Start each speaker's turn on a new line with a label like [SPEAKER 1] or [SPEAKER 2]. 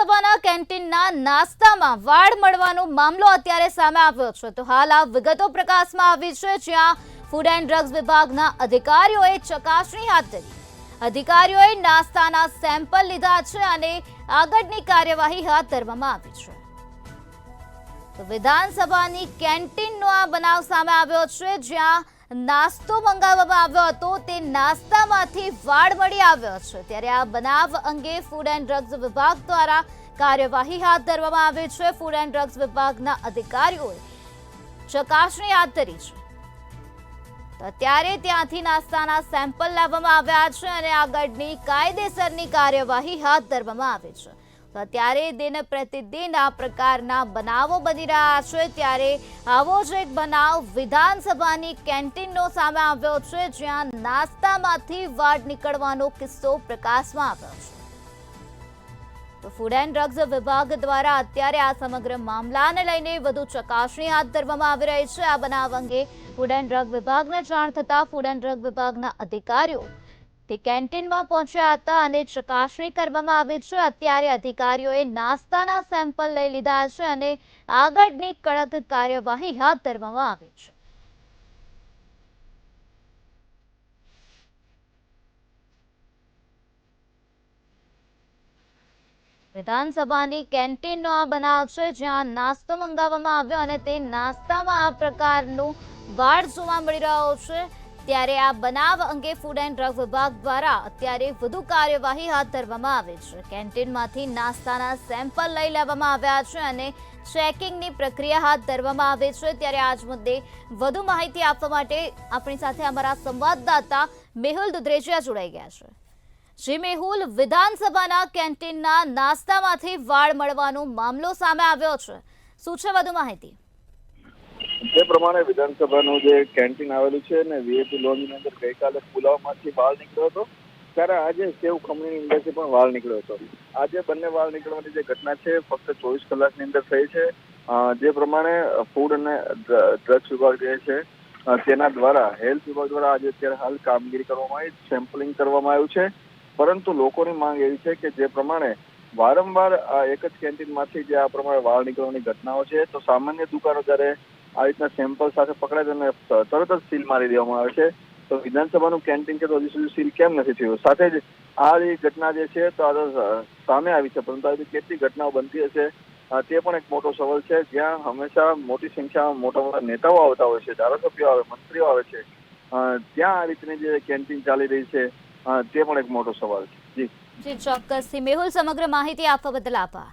[SPEAKER 1] વિધાનસભાના કેન્ટીનના નાસ્તામાં વાળ મળવાનો મામલો અત્યારે સામે આવ્યો છે। તો હાલ આ વિગતો પ્રકાશમાં આવી છે, જ્યાં ફૂડ એન્ડ ડ્રગ્સ વિભાગના અધિકારીઓએ ચકાસણી હાથ ધરી। અધિકારીઓએ નાસ્તાના સેમ્પલ લીધા છે અને આગળની કાર્યવાહી હાથ ધરવામાં આવી છે। તો વિધાનસભાની કેન્ટીનનો આ બનાવ સામે આવ્યો છે, જ્યાં નાસ્તો મંગાવવામાં આવ્યો હતો, તે નાસ્તામાંથી વાળ મળી આવ્યો છે। ત્યારે આ બનાવ અંગે ફૂડ એન્ડ ડ્રગ્સ વિભાગ દ્વારા કાર્યવાહી હાથ ધરવામાં આવી છે। ફૂડ એન્ડ ડ્રગ્સ વિભાગના અધિકારીઓએ ચકાસણી હાથ ધરી છે। તો અત્યારે ત્યાંથી નાસ્તાના સેમ્પલ લેવામાં આવ્યા છે અને આગળની કાયદેસરની કાર્યવાહી હાથ ધરવામાં આવી છે। તો અત્યારે દિન પ્રતિદિન આ પ્રકારના બનાવો બની રહ્યા છે, ત્યારે આવો જ એક બનાવ વિધાનસભાની કેન્ટીનનો સામે આવ્યો છે, જ્યાં નાસ્તામાંથી વાળ નીકળવાનો કિસ્સો પ્રકાશમાં આવ્યો છે। તો ફૂડ એન્ડ ડ્રગ્સ વિભાગ દ્વારા અત્યારે આ સમગ્ર મામલાને લઈને વધુ ચકાસણી હાથ ધરવામાં આવી રહી છે। આ બનાવ અંગે ફૂડ એન્ડ ડ્રગ વિભાગને જાણ થતા ફૂડ એન્ડ ડ્રગ વિભાગના અધિકારીઓ તે કેન્ટીનમાં પહોંચ્યા હતા અને ચકાસણી કરવામાં આવી છે। અત્યારે અધિકારીઓએ નાસ્તાના સેમ્પલ લઈ લીધા છે અને આગળની કડક કાર્યવાહી હાથ ધરવામાં આવી છે। વિધાનસભાની કેન્ટીનનો આ બનાવ છે, જ્યાં નાસ્તો મંગાવવામાં આવ્યો અને તે નાસ્તામાં આ પ્રકારનું વાળ જોવા મળી રહ્યો છે। ત્યારે આ બનાવ અંગે ફૂડ એન્ડ ડ્રગ વિભાગ દ્વારા અત્યારે વધુ કાર્યવાહી હાથ ધરવામાં આવી છે। કેન્ટીનમાંથી નાસ્તાના સેમ્પલ લઈ લેવામાં આવ્યા છે અને ચેકિંગની પ્રક્રિયા હાથ ધરવામાં આવી છે। ત્યારે આજ મુદ્દે વધુ માહિતી આપવા માટે આપણી સાથે અમારા સંવાદદાતા મેહુલ દુધરેજિયા જોડાઈ ગયા છે। જે મેહુલ, વિધાનસભાના કેન્ટીનના નાસ્તામાંથી વાળ મળવાનો મામલો સામે આવ્યો છે, શું છે વધુ માહિતી?
[SPEAKER 2] જે પ્રમાણે વિધાનસભાનું જે કેન્ટીન આવેલું છે ને વીઆઈપી લોન્જની અંદર ગઈકાલે પુલાવમાંથી વાળ નીકળ્યો હતો, ત્યારે આજે સેવ ખમણીની અંદરથી પણ વાળ નીકળ્યો હતો। આજે બંને વાળ નીકળવાની જે ઘટના છે ફક્ત 24 કલાકની અંદર થઈ છે। જે પ્રમાણે ફૂડ અને ડ્રગ્સ વિભાગ જે છે તેના દ્વારા હેલ્થ વિભાગ દ્વારા આજે અત્યારે હાલ કામગીરી કરવામાં આવી, સેમ્પલિંગ કરવામાં આવ્યું છે। પરંતુ લોકોની માંગ એવી છે કે જે પ્રમાણે વારંવાર એક જ કેન્ટીનમાંથી જે આ પ્રમાણે વાળ નીકળવાની ઘટનાઓ છે, તો સામાન્ય દુકાનો જ્યારે આ રીતના સેમ્પલ સાથે પકડાય અને તરત જ સીલ મારી દેવામાં આવે છે। તો વિધાનસભાનું કેન્ટીન છે તો હજી સુધી સીલ કેમ નથી થયું? સાથે જ આ જે ઘટના જે છે તો આ સામે આવી છે, પરંતુ આવી કેટલી ઘટનાઓ બનતી હશે તે પણ એક મોટો સવાલ છે, જ્યાં હંમેશા મોટી સંખ્યામાં મોટા મોટા નેતાઓ આવતા હોય છે, ધારાસભ્યો આવે, મંત્રીઓ આવે છે, ત્યાં આ રીતની જે કેન્ટીન ચાલી રહી છે તે પણ એક મોટો સવાલ છે। જી
[SPEAKER 1] ચોક્કસથી મેહુલ, સમગ્ર માહિતી આપવા બદલ આભાર।